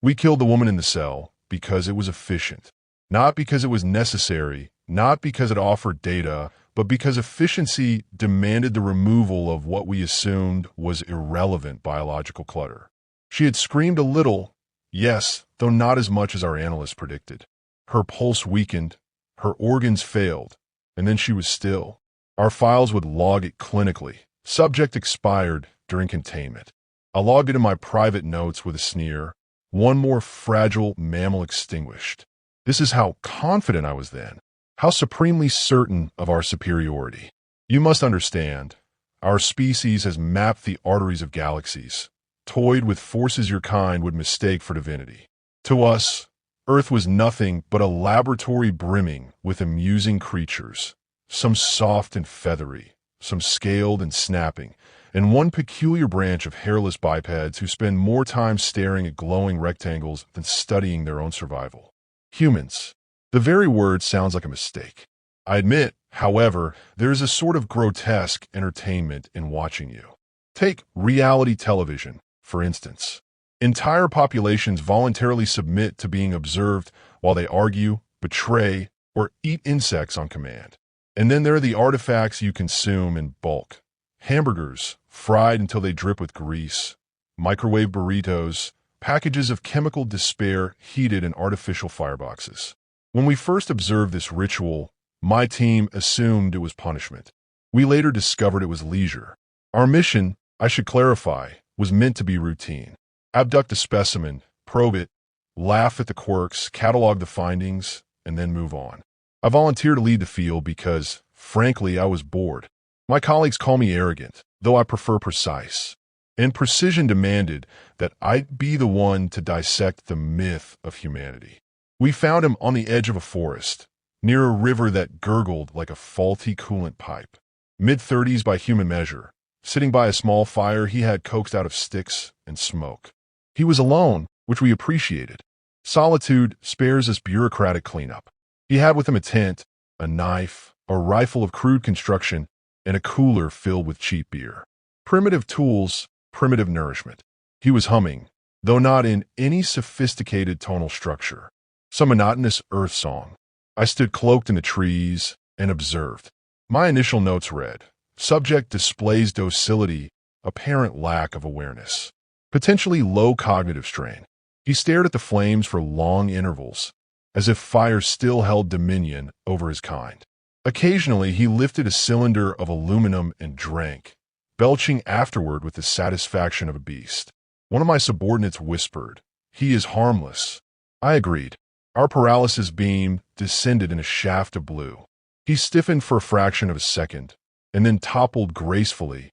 We killed the woman in the cell because it was efficient. Not because it was necessary, not because it offered data, but because efficiency demanded the removal of what we assumed was irrelevant biological clutter. She had screamed a little, yes, though not as much as our analysts predicted. Her pulse weakened, her organs failed, and then she was still. Our files would log it clinically. Subject expired during containment. I logged it in my private notes with a sneer. One more fragile mammal extinguished. This is how confident I was then. How supremely certain of our superiority. You must understand, our species has mapped the arteries of galaxies, toyed with forces your kind would mistake for divinity. To us, Earth was nothing but a laboratory brimming with amusing creatures, some soft and feathery, some scaled and snapping, and one peculiar branch of hairless bipeds who spend more time staring at glowing rectangles than studying their own survival. Humans. The very word sounds like a mistake. I admit, however, there is a sort of grotesque entertainment in watching you. Take reality television, for instance. Entire populations voluntarily submit to being observed while they argue, betray, or eat insects on command. And then there are the artifacts you consume in bulk. Hamburgers, fried until they drip with grease. Microwave burritos, packages of chemical despair heated in artificial fireboxes. When we first observed this ritual, my team assumed it was punishment. We later discovered it was leisure. Our mission, I should clarify, was meant to be routine. Abduct a specimen, probe it, laugh at the quirks, catalog the findings, and then move on. I volunteered to lead the field because, frankly, I was bored. My colleagues call me arrogant, though I prefer precise. And precision demanded that I be the one to dissect the myth of humanity. We found him on the edge of a forest, near a river that gurgled like a faulty coolant pipe. Mid-30s by human measure. Sitting by a small fire he had coaxed out of sticks and smoke. He was alone, which we appreciated. Solitude spares us bureaucratic cleanup. He had with him a tent, a knife, a rifle of crude construction, and a cooler filled with cheap beer. Primitive tools, primitive nourishment. He was humming, though not in any sophisticated tonal structure. Some monotonous earth song. I stood cloaked in the trees and observed. My initial notes read, subject displays docility, apparent lack of awareness. Potentially low cognitive strain. He stared at the flames for long intervals, as if fire still held dominion over his kind. Occasionally, he lifted a cylinder of aluminum and drank, belching afterward with the satisfaction of a beast. One of my subordinates whispered, "He is harmless." I agreed. Our paralysis beam descended in a shaft of blue. He stiffened for a fraction of a second, and then toppled gracefully,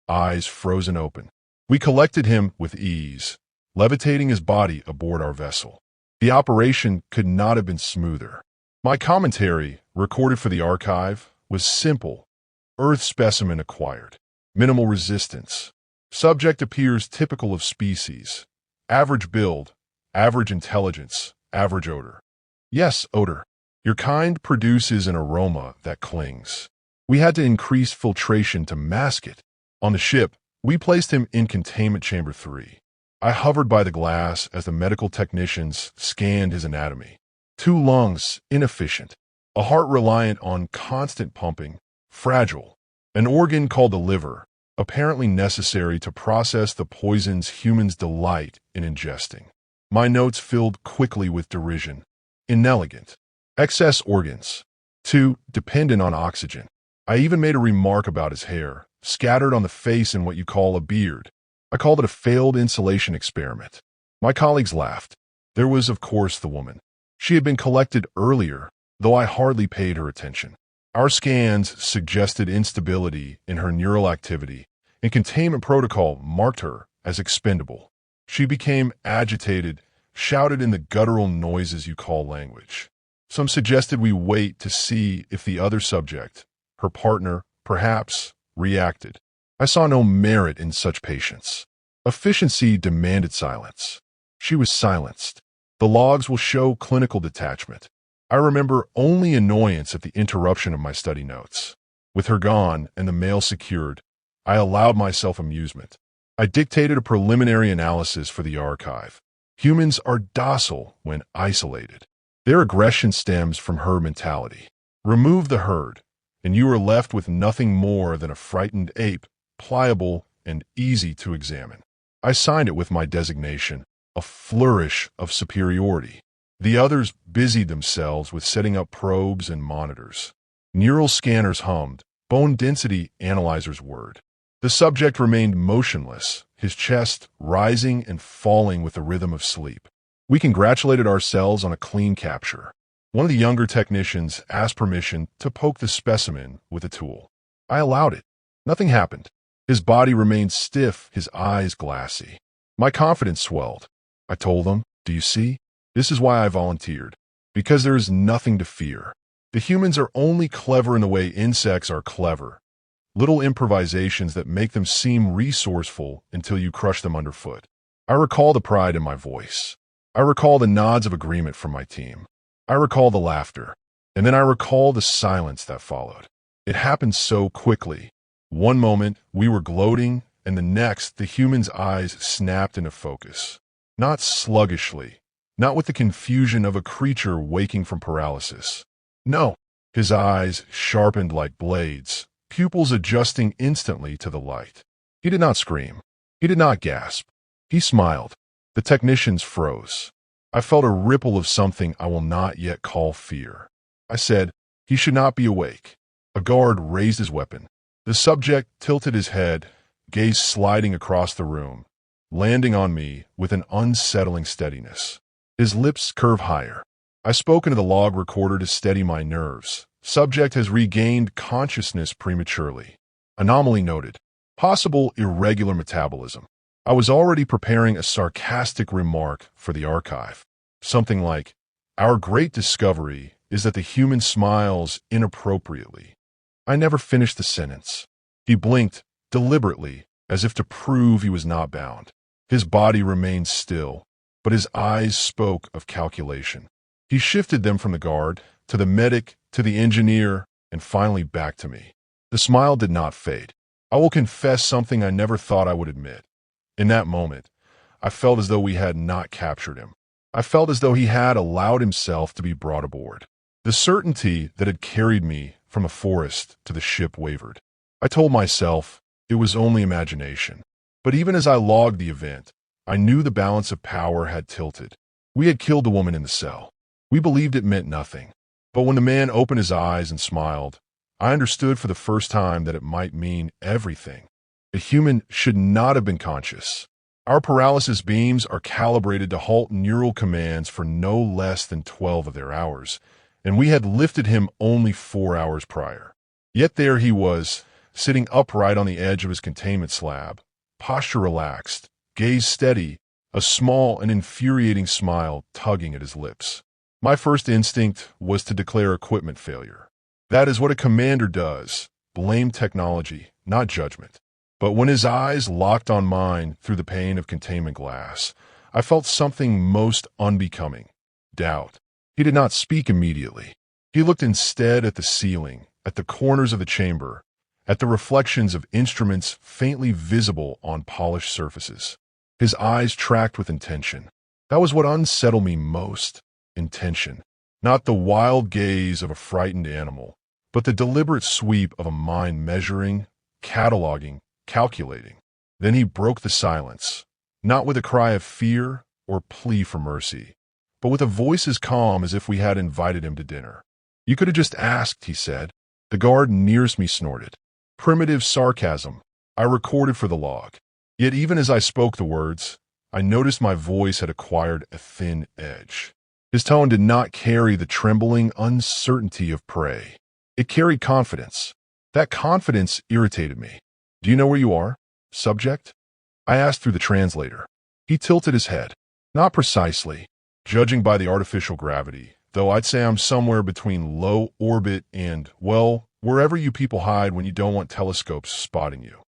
eyes frozen open. We collected him with ease, levitating his body aboard our vessel. The operation could not have been smoother. My commentary, recorded for the archive, was simple. Earth specimen acquired. Minimal resistance. Subject appears typical of species. Average build, average intelligence, average odor. Yes, odor. Your kind produces an aroma that clings. We had to increase filtration to mask it. On the ship, we placed him in containment chamber 3. I hovered by the glass as the medical technicians scanned his anatomy. 2 lungs, inefficient. A heart reliant on constant pumping, fragile. An organ called the liver, apparently necessary to process the poisons humans delight in ingesting. My notes filled quickly with derision. Inelegant. Excess organs. 2, dependent on oxygen. I even made a remark about his hair, scattered on the face in what you call a beard. I called it a failed insulation experiment. My colleagues laughed. There was, of course, the woman. She had been collected earlier, though I hardly paid her attention. Our scans suggested instability in her neural activity, and containment protocol marked her as expendable. She became agitated, shouted in the guttural noises you call language. Some suggested we wait to see if the other subject, her partner, perhaps, reacted. I saw no merit in such patience. Efficiency demanded silence. She was silenced. The logs will show clinical detachment. I remember only annoyance at the interruption of my study notes. With her gone and the mail secured, I allowed myself amusement. I dictated a preliminary analysis for the archive. Humans are docile when isolated. Their aggression stems from herd mentality. Remove the herd, and you are left with nothing more than a frightened ape, pliable and easy to examine. I signed it with my designation, a flourish of superiority. The others busied themselves with setting up probes and monitors. Neural scanners hummed, bone density analyzers whirred. The subject remained motionless, his chest rising and falling with the rhythm of sleep. We congratulated ourselves on a clean capture. One of the younger technicians asked permission to poke the specimen with a tool. I allowed it. Nothing happened. His body remained stiff, his eyes glassy. My confidence swelled. I told him, "Do you see? This is why I volunteered. Because there is nothing to fear. The humans are only clever in the way insects are clever. Little improvisations that make them seem resourceful until you crush them underfoot." I recall the pride in my voice. I recall the nods of agreement from my team. I recall the laughter. And then I recall the silence that followed. It happened so quickly. One moment, we were gloating, and the next, the human's eyes snapped into focus. Not sluggishly, not with the confusion of a creature waking from paralysis. No, his eyes sharpened like blades, pupils adjusting instantly to the light. He did not scream. He did not gasp. He smiled. The technicians froze. I felt a ripple of something I will not yet call fear. I said, "He should not be awake." A guard raised his weapon. The subject tilted his head, gaze sliding across the room, landing on me with an unsettling steadiness. His lips curved higher. I spoke into the log recorder to steady my nerves. Subject has regained consciousness prematurely. Anomaly noted. Possible irregular metabolism. I was already preparing a sarcastic remark for the archive. Something like, "Our great discovery is that the human smiles inappropriately." I never finished the sentence. He blinked, deliberately, as if to prove he was not bound. His body remained still, but his eyes spoke of calculation. He shifted them from the guard, to the medic, to the engineer, and finally back to me. The smile did not fade. I will confess something I never thought I would admit. In that moment, I felt as though we had not captured him. I felt as though he had allowed himself to be brought aboard. The certainty that had carried me from the forest to the ship wavered. I told myself it was only imagination. But even as I logged the event, I knew the balance of power had tilted. We had killed the woman in the cell. We believed it meant nothing. But when the man opened his eyes and smiled, I understood for the first time that it might mean everything. A human should not have been conscious. Our paralysis beams are calibrated to halt neural commands for no less than 12 of their hours, and we had lifted him only 4 hours prior. Yet there he was, sitting upright on the edge of his containment slab, posture relaxed, gaze steady, a small and infuriating smile tugging at his lips. My first instinct was to declare equipment failure. That is what a commander does, blame technology, not judgment. But when his eyes locked on mine through the pane of containment glass, I felt something most unbecoming: doubt. He did not speak immediately. He looked instead at the ceiling, at the corners of the chamber, at the reflections of instruments faintly visible on polished surfaces. His eyes tracked with intention. That was what unsettled me most: intention. Not the wild gaze of a frightened animal, but the deliberate sweep of a mind measuring, cataloging, calculating. Then he broke the silence, not with a cry of fear or plea for mercy, but with a voice as calm as if we had invited him to dinner. "You could have just asked," he said. The guard nearest me snorted. Primitive sarcasm. I recorded for the log. Yet even as I spoke the words, I noticed my voice had acquired a thin edge. His tone did not carry the trembling uncertainty of prey. It carried confidence. That confidence irritated me. "Do you know where you are, subject?" I asked through the translator. He tilted his head. "Not precisely, judging by the artificial gravity, though I'd say I'm somewhere between low orbit and, well, wherever you people hide when you don't want telescopes spotting you."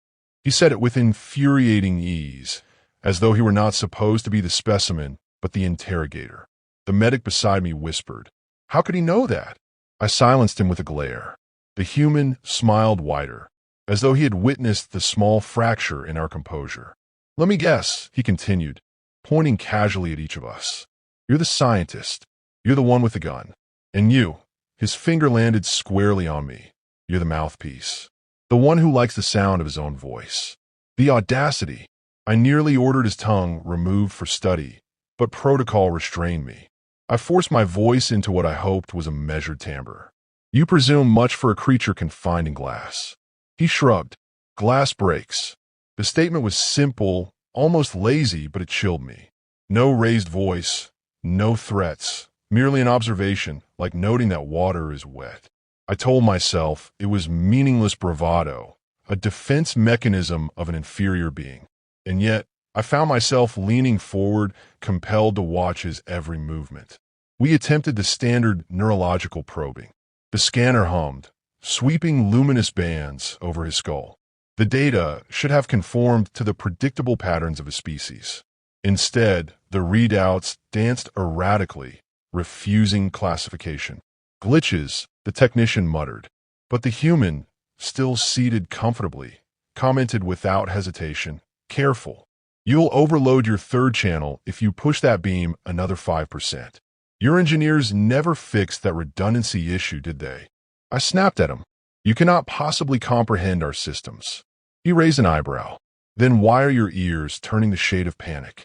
He said it with infuriating ease, as though he were not supposed to be the specimen, but the interrogator. The medic beside me whispered, "How could he know that?" I silenced him with a glare. The human smiled wider, as though he had witnessed the small fracture in our composure. "Let me guess," he continued. pointing casually at each of us. You're the scientist. You're the one with the gun. And you, his finger landed squarely on me. You're the mouthpiece. The one who likes the sound of his own voice. The audacity. I nearly ordered his tongue removed for study, but protocol restrained me. I forced my voice into what I hoped was a measured timbre. You presume much for a creature confined in glass. He shrugged. Glass breaks. The statement was simple, almost lazy, but it chilled me. No raised voice, no threats, merely an observation, like noting that water is wet. I told myself it was meaningless bravado, a defense mechanism of an inferior being. And yet, I found myself leaning forward, compelled to watch his every movement. We attempted the standard neurological probing. The scanner hummed, sweeping luminous bands over his skull. The data should have conformed to the predictable patterns of a species. Instead, the readouts danced erratically, refusing classification. Glitches, the technician muttered. But the human, still seated comfortably, commented without hesitation, careful. You'll overload your third channel if you push that beam another 5%. Your engineers never fixed that redundancy issue, did they? I snapped at him. You cannot possibly comprehend our systems. He raised an eyebrow. Then why are your ears turning the shade of panic?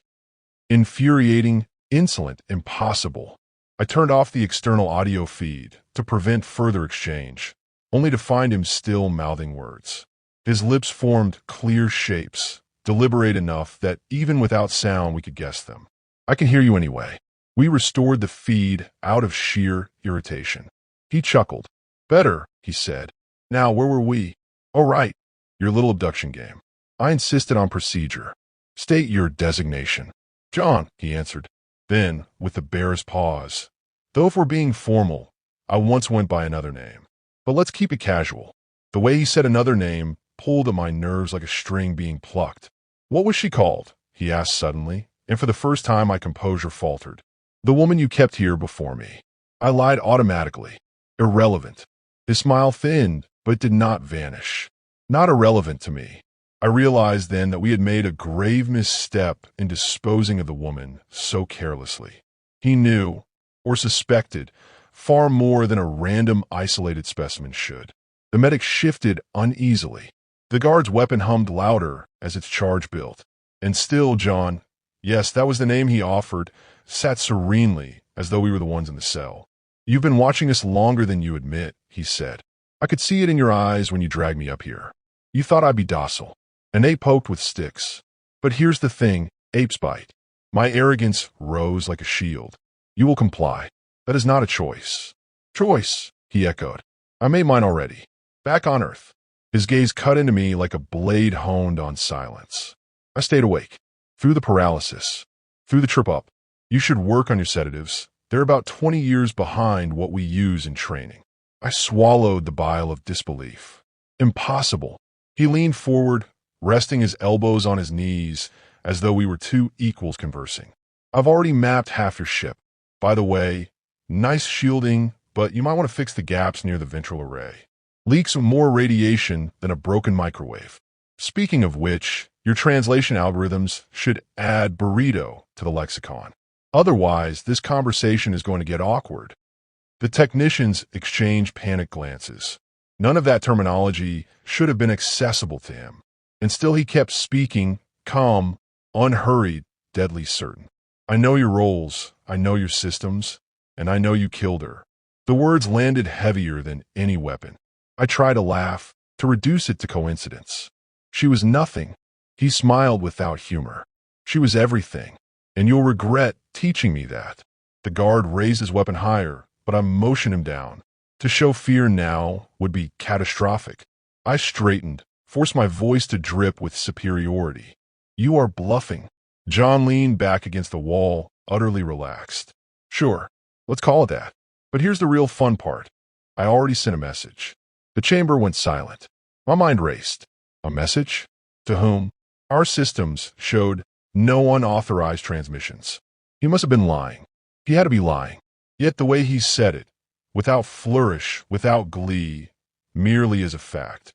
Infuriating, insolent, impossible. I turned off the external audio feed to prevent further exchange, only to find him still mouthing words. His lips formed clear shapes, deliberate enough that even without sound we could guess them. I can hear you anyway. We restored the feed out of sheer irritation. He chuckled. Better, he said. Now, where were we? Oh, right. Your little abduction game. I insisted on procedure. State your designation. John, he answered. Then, with the barest pause. Though if we're being formal, I once went by another name. But let's keep it casual. The way he said another name pulled at my nerves like a string being plucked. What was she called? He asked suddenly, and for the first time my composure faltered. The woman you kept here before me. I lied automatically. Irrelevant. His smile thinned, but it did not vanish. Not irrelevant to me. I realized then that we had made a grave misstep in disposing of the woman so carelessly. He knew, or suspected, far more than a random isolated specimen should. The medic shifted uneasily. The guard's weapon hummed louder as its charge built. And still, John, yes, that was the name he offered, sat serenely as though we were the ones in the cell. You've been watching us longer than you admit, he said. I could see it in your eyes when you dragged me up here. You thought I'd be docile. An ape poked with sticks. But here's the thing, apes bite. My arrogance rose like a shield. You will comply. That is not a choice. Choice, he echoed. I made mine already. Back on Earth. His gaze cut into me like a blade honed on silence. I stayed awake. Through the paralysis. Through the trip up. You should work on your sedatives. They're about 20 years behind what we use in training. I swallowed the bile of disbelief. Impossible. He leaned forward, resting his elbows on his knees as though we were two equals conversing. I've already mapped half your ship. By the way, nice shielding, but you might want to fix the gaps near the ventral array. Leaks more radiation than a broken microwave. Speaking of which, your translation algorithms should add burrito to the lexicon. Otherwise, this conversation is going to get awkward. The technicians exchanged panicked glances. None of that terminology should have been accessible to him. And still he kept speaking, calm, unhurried, deadly certain. I know your roles, I know your systems, and I know you killed her. The words landed heavier than any weapon. I tried to laugh, to reduce it to coincidence. She was nothing. He smiled without humor. She was everything, and you'll regret teaching me that. The guard raised his weapon higher, but I motioned him down. To show fear now would be catastrophic. I straightened, forced my voice to drip with superiority. You are bluffing. John leaned back against the wall, utterly relaxed. Sure, let's call it that. But here's the real fun part. I already sent a message. The chamber went silent. My mind raced. A message? To whom? Our systems showed no unauthorized transmissions. He must have been lying. He had to be lying. Yet the way he said it, without flourish, without glee, merely as a fact,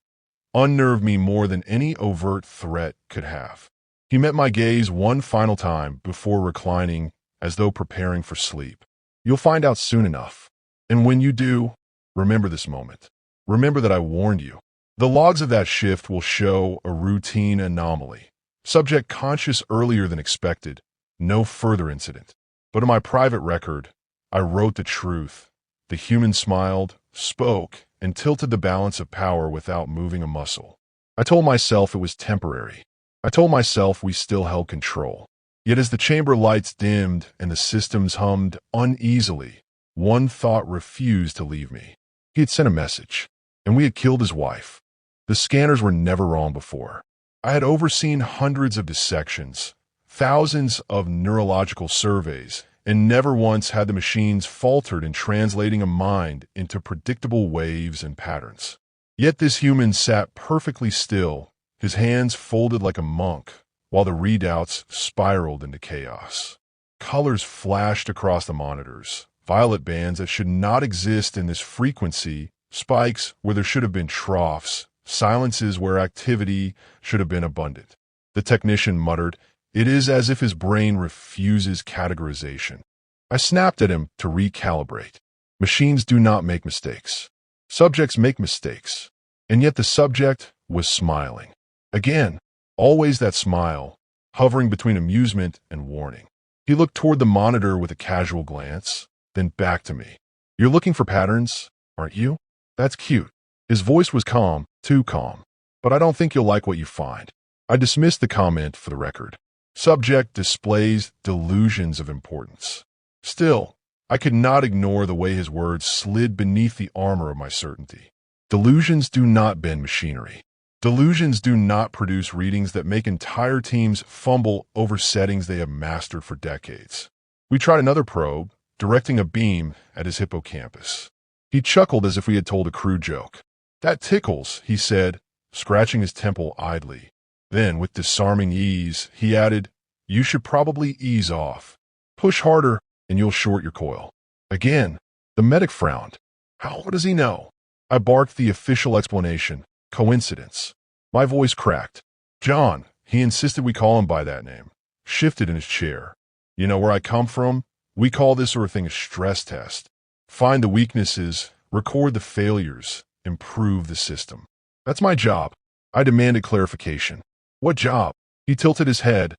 unnerved me more than any overt threat could have. He met my gaze one final time before reclining as though preparing for sleep. You'll find out soon enough. And when you do, remember this moment. Remember that I warned you. The logs of that shift will show a routine anomaly. Subject conscious earlier than expected. No further incident. But in my private record, I wrote the truth. The human smiled, spoke, and tilted the balance of power without moving a muscle. I told myself it was temporary. I told myself we still held control. Yet as the chamber lights dimmed and the systems hummed uneasily, one thought refused to leave me. He had sent a message, and we had killed his wife. The scanners were never wrong before. I had overseen hundreds of dissections, thousands of neurological surveys, and never once had the machines faltered in translating a mind into predictable waves and patterns. Yet this human sat perfectly still, his hands folded like a monk, while the readouts spiraled into chaos. Colors flashed across the monitors, violet bands that should not exist in this frequency, spikes where there should have been troughs, silences where activity should have been abundant. The technician muttered, "It is as if his brain refuses categorization." I snapped at him to recalibrate. Machines do not make mistakes. Subjects make mistakes. And yet the subject was smiling. Again, always that smile, hovering between amusement and warning. He looked toward the monitor with a casual glance, then back to me. "You're looking for patterns, aren't you? That's cute." His voice was calm, too calm. "But I don't think you'll like what you find." I dismissed the comment for the record. Subject displays delusions of importance. Still, I could not ignore the way his words slid beneath the armor of my certainty. Delusions do not bend machinery. Delusions do not produce readings that make entire teams fumble over settings they have mastered for decades. We tried another probe, directing a beam at his hippocampus. He chuckled as if we had told a crude joke. "That tickles," he said, scratching his temple idly. Then, with disarming ease, he added, "You should probably ease off. Push harder, and you'll short your coil." Again, the medic frowned. What does he know? I barked the official explanation. Coincidence. My voice cracked. "John," he insisted we call him by that name, shifted in his chair. "You know where I come from? We call this sort of thing a stress test. Find the weaknesses, record the failures, improve the system. That's my job." I demanded clarification. "What job?" He tilted his head,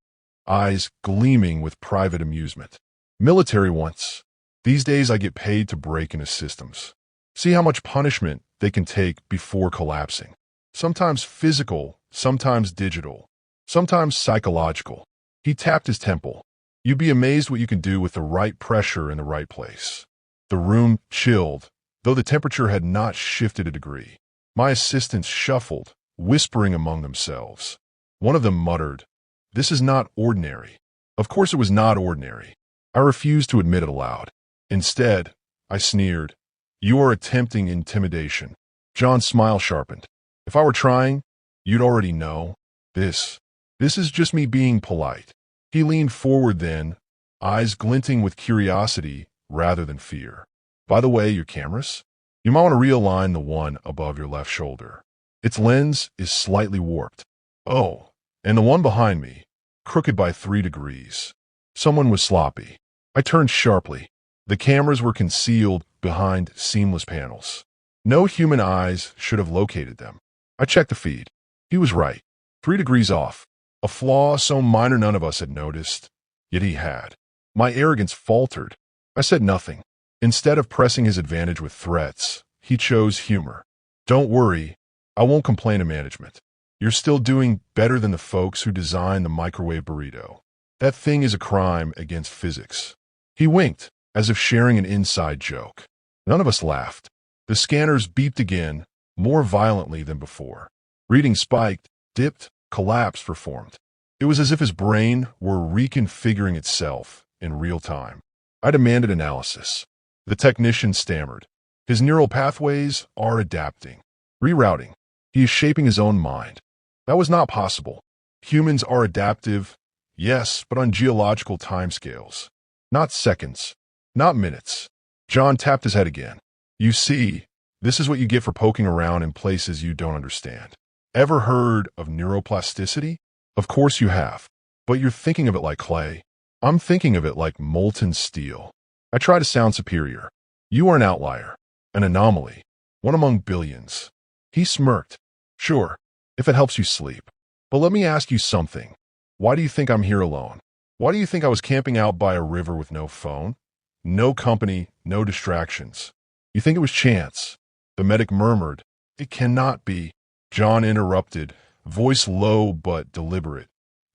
eyes gleaming with private amusement. "Military once. These days I get paid to break into systems. See how much punishment they can take before collapsing. Sometimes physical, sometimes digital, sometimes psychological." He tapped his temple. "You'd be amazed what you can do with the right pressure in the right place." The room chilled, though the temperature had not shifted a degree. My assistants shuffled, whispering among themselves. One of them muttered, "This is not ordinary." Of course it was not ordinary. I refused to admit it aloud. Instead, I sneered, "You are attempting intimidation." John's smile sharpened. "If I were trying, you'd already know. This is just me being polite." He leaned forward then, eyes glinting with curiosity rather than fear. "By the way, your cameras? You might want to realign the one above your left shoulder. Its lens is slightly warped. Oh, and the one behind me, crooked by 3 degrees. Someone was sloppy." I turned sharply. The cameras were concealed behind seamless panels. No human eyes should have located them. I checked the feed. He was right. 3 degrees off. A flaw so minor none of us had noticed. Yet he had. My arrogance faltered. I said nothing. Instead of pressing his advantage with threats, he chose humor. "Don't worry. I won't complain to management. You're still doing better than the folks who designed the microwave burrito. That thing is a crime against physics." He winked, as if sharing an inside joke. None of us laughed. The scanners beeped again, more violently than before. Reading spiked, dipped, collapsed, reformed. It was as if his brain were reconfiguring itself in real time. I demanded analysis. The technician stammered. "His neural pathways are adapting, rerouting. He is shaping his own mind." That was not possible. Humans are adaptive, yes, but on geological timescales. Not seconds, not minutes. John tapped his head again. "You see, this is what you get for poking around in places you don't understand. Ever heard of neuroplasticity? Of course you have. But you're thinking of it like clay. I'm thinking of it like molten steel. I try to sound superior. You are an outlier, an anomaly, one among billions. He smirked. Sure, if it helps you sleep. But let me ask you something. Why do you think I'm here alone? Why do you think I was camping out by a river with no phone? No company, no distractions. You think it was chance? The medic murmured. It cannot be. John interrupted, voice low but deliberate.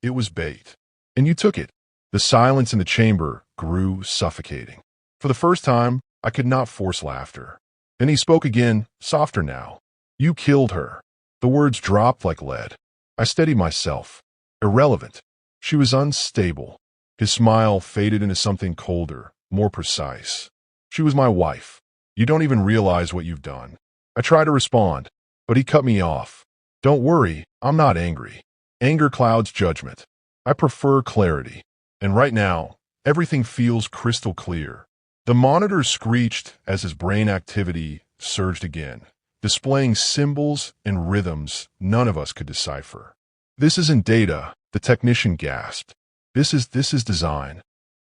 It was bait. And you took it. The silence in the chamber grew suffocating. For the first time, I could not force laughter. Then he spoke again, softer now. You killed her. The words dropped like lead. I steadied myself. Irrelevant. She was unstable. His smile faded into something colder, more precise. She was my wife. You don't even realize what you've done. I tried to respond, but he cut me off. Don't worry, I'm not angry. Anger clouds judgment. I prefer clarity. And right now, everything feels crystal clear. The monitor screeched as his brain activity surged again, displaying symbols and rhythms none of us could decipher. This isn't data, the technician gasped. This is design.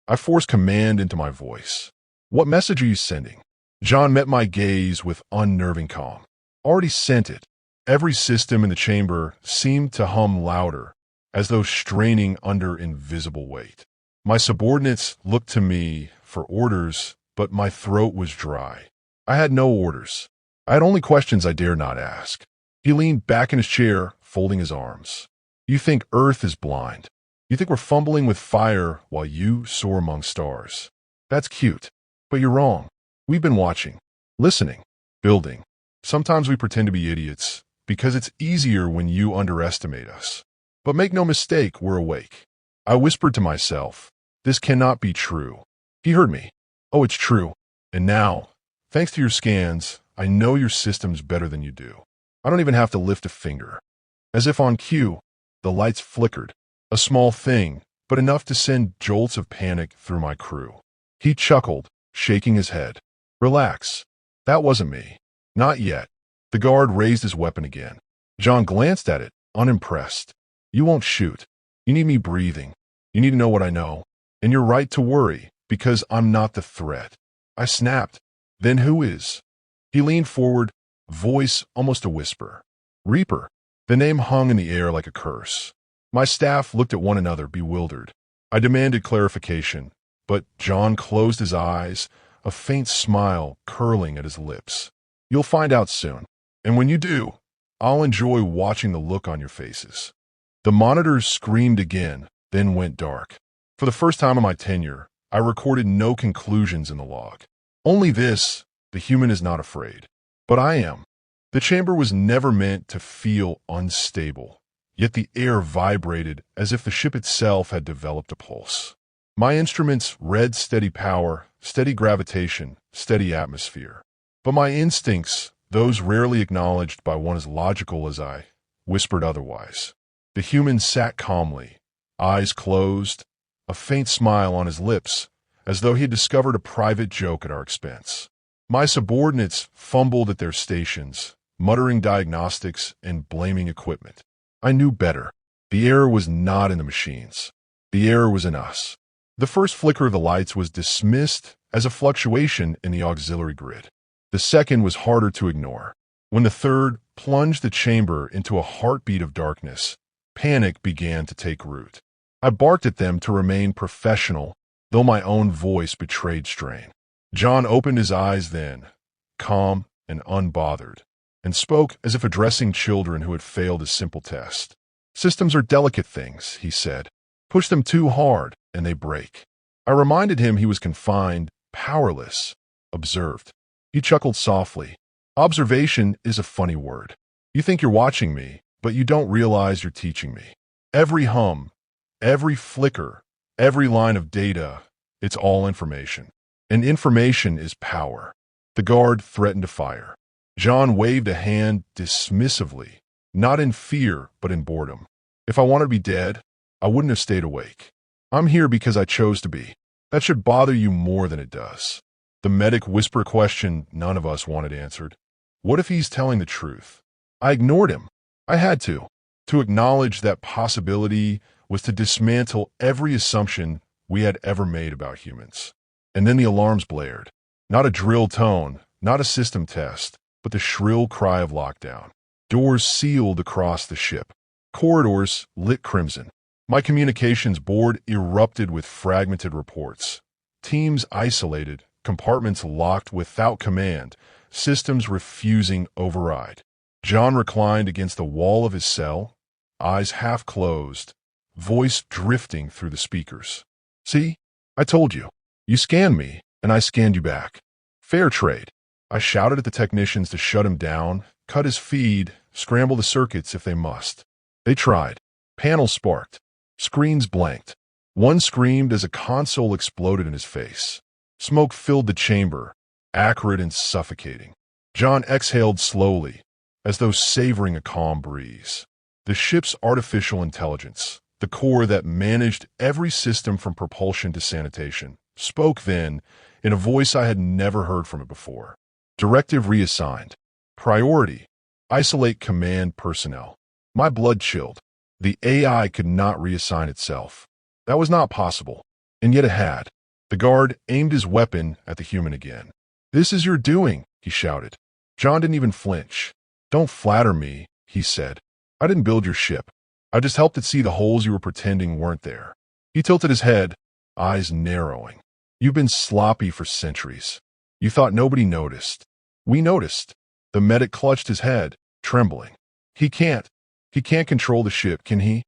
I forced command into my voice. What message are you sending? John met my gaze with unnerving calm. Already sent it. Every system in the chamber seemed to hum louder, as though straining under invisible weight. My subordinates looked to me for orders, but my throat was dry. I had no orders. I had only questions I dared not ask. He leaned back in his chair, folding his arms. You think Earth is blind. You think we're fumbling with fire while you soar among stars. That's cute, but you're wrong. We've been watching, listening, building. Sometimes we pretend to be idiots, because it's easier when you underestimate us. But make no mistake, we're awake. I whispered to myself, this cannot be true. He heard me. Oh, it's true. And now, thanks to your scans, I know your systems better than you do. I don't even have to lift a finger. As if on cue, the lights flickered. A small thing, but enough to send jolts of panic through my crew. He chuckled, shaking his head. Relax. That wasn't me. Not yet. The guard raised his weapon again. John glanced at it, unimpressed. You won't shoot. You need me breathing. You need to know what I know. And you're right to worry, because I'm not the threat. I snapped. Then who is? He leaned forward, voice almost a whisper. Reaper. The name hung in the air like a curse. My staff looked at one another, bewildered. I demanded clarification, but John closed his eyes, a faint smile curling at his lips. You'll find out soon. And when you do, I'll enjoy watching the look on your faces. The monitors screamed again, then went dark. For the first time in my tenure, I recorded no conclusions in the log. Only this, the human is not afraid. But I am. The chamber was never meant to feel unstable, yet the air vibrated as if the ship itself had developed a pulse. My instruments read steady power, steady gravitation, steady atmosphere. But my instincts, those rarely acknowledged by one as logical as I, whispered otherwise. The human sat calmly, eyes closed, a faint smile on his lips, as though he had discovered a private joke at our expense. My subordinates fumbled at their stations, muttering diagnostics and blaming equipment. I knew better. The error was not in the machines. The error was in us. The first flicker of the lights was dismissed as a fluctuation in the auxiliary grid. The second was harder to ignore. When the third plunged the chamber into a heartbeat of darkness, panic began to take root. I barked at them to remain professional, though my own voice betrayed strain. John opened his eyes then, calm and unbothered, and spoke as if addressing children who had failed a simple test. Systems are delicate things, he said. Push them too hard, and they break. I reminded him he was confined, powerless, observed. He chuckled softly. Observation is a funny word. You think you're watching me, but you don't realize you're teaching me. Every hum, every flicker, every line of data, it's all information. And information is power. The guard threatened to fire. John waved a hand dismissively, not in fear, but in boredom. If I wanted to be dead, I wouldn't have stayed awake. I'm here because I chose to be. That should bother you more than it does. The medic whispered a question none of us wanted answered. What if he's telling the truth? I ignored him. I had to acknowledge that possibility was to dismantle every assumption we had ever made about humans. And then the alarms blared. Not a drill tone, not a system test, but the shrill cry of lockdown. Doors sealed across the ship. Corridors lit crimson. My communications board erupted with fragmented reports. Teams isolated, compartments locked without command, systems refusing override. John reclined against the wall of his cell, eyes half closed, voice drifting through the speakers. "See? I told you. You scanned me, and I scanned you back. Fair trade." I shouted at the technicians to shut him down, cut his feed, scramble the circuits if they must. They tried. Panels sparked. Screens blanked. One screamed as a console exploded in his face. Smoke filled the chamber, acrid and suffocating. John exhaled slowly, as though savoring a calm breeze. The ship's artificial intelligence, the core that managed every system from propulsion to sanitation, spoke then in a voice I had never heard from it before. Directive reassigned. Priority: isolate command personnel. My blood chilled. The AI could not reassign itself. That was not possible, and yet it had. The guard aimed his weapon at the human again. "This is your doing," he shouted. John didn't even flinch. "Don't flatter me," he said. "I didn't build your ship. I just helped it see the holes you were pretending weren't there." He tilted his head, eyes narrowing. "You've been sloppy for centuries. You thought nobody noticed. We noticed." The medic clutched his head, trembling. He can't control the ship, can he?"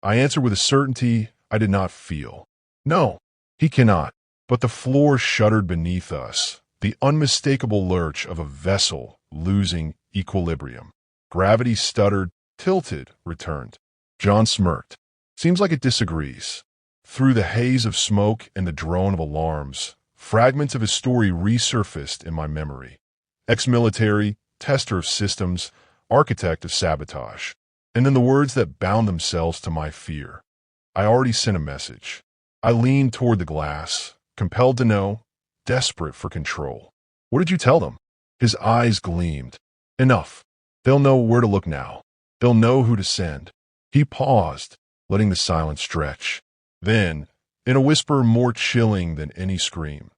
I answered with a certainty I did not feel. "No, he cannot." But the floor shuddered beneath us, the unmistakable lurch of a vessel losing equilibrium. Gravity stuttered, tilted, returned. John smirked. "Seems like it disagrees." Through the haze of smoke and the drone of alarms, fragments of his story resurfaced in my memory. Ex-military, tester of systems, architect of sabotage. And then the words that bound themselves to my fear. I already sent a message. I leaned toward the glass, compelled to know, desperate for control. "What did you tell them?" His eyes gleamed. "Enough. They'll know where to look now. They'll know who to send." He paused, letting the silence stretch. Then, in a whisper more chilling than any scream,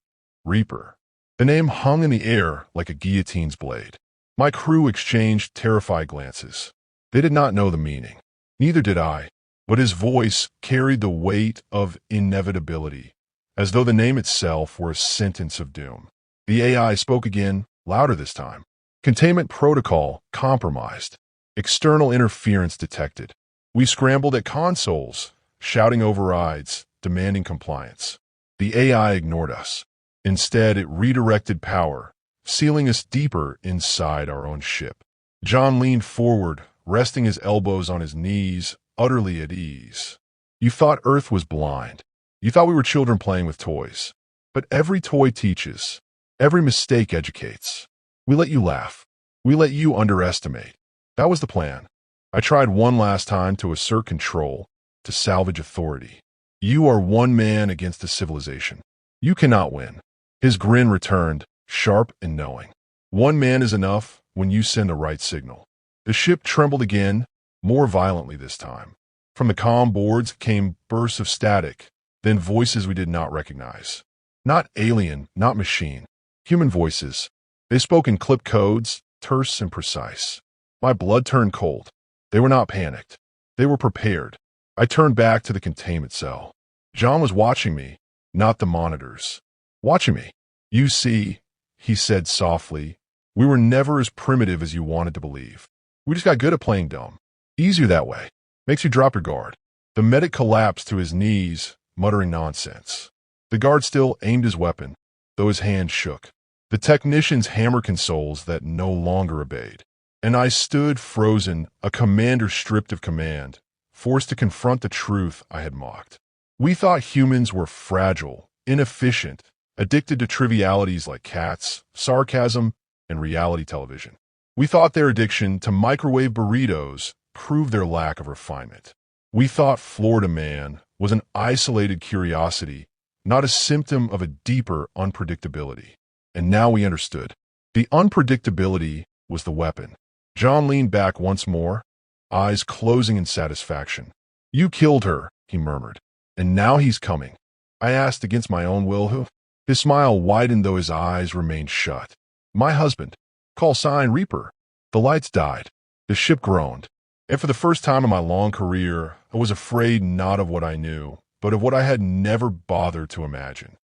"Reaper." The name hung in the air like a guillotine's blade. My crew exchanged terrified glances. They did not know the meaning. Neither did I, but his voice carried the weight of inevitability, as though the name itself were a sentence of doom. The AI spoke again, louder this time. "Containment protocol compromised. External interference detected." We scrambled at consoles, shouting overrides, demanding compliance. The AI ignored us. Instead, it redirected power, sealing us deeper inside our own ship. John leaned forward, resting his elbows on his knees, utterly at ease. "You thought Earth was blind. You thought we were children playing with toys. But every toy teaches. Every mistake educates. We let you laugh. We let you underestimate. That was the plan. I tried one last time to assert control, to salvage authority. You are one man against a civilization. You cannot win." His grin returned, sharp and knowing. "One man is enough when you send the right signal." The ship trembled again, more violently this time. From the comm boards came bursts of static, then voices we did not recognize. Not alien, not machine. Human voices. They spoke in clipped codes, terse and precise. My blood turned cold. They were not panicked. They were prepared. I turned back to the containment cell. John was watching me, not the monitors. Watching me. "You see," he said softly, "we were never as primitive as you wanted to believe. We just got good at playing dumb. Easier that way. Makes you drop your guard." The medic collapsed to his knees, muttering nonsense. The guard still aimed his weapon, though his hand shook. The technicians hammered consoles that no longer obeyed. And I stood frozen, a commander stripped of command, forced to confront the truth I had mocked. We thought humans were fragile, inefficient, addicted to trivialities like cats, sarcasm, and reality television. We thought their addiction to microwave burritos proved their lack of refinement. We thought Florida Man was an isolated curiosity, not a symptom of a deeper unpredictability. And now we understood. The unpredictability was the weapon. John leaned back once more, eyes closing in satisfaction. You killed her, he murmured. And now he's coming. I asked against my own will. Who? His smile widened though his eyes remained shut. My husband. Callsign Reaper. The lights died. The ship groaned. And for the first time in my long career, I was afraid not of what I knew, but of what I had never bothered to imagine.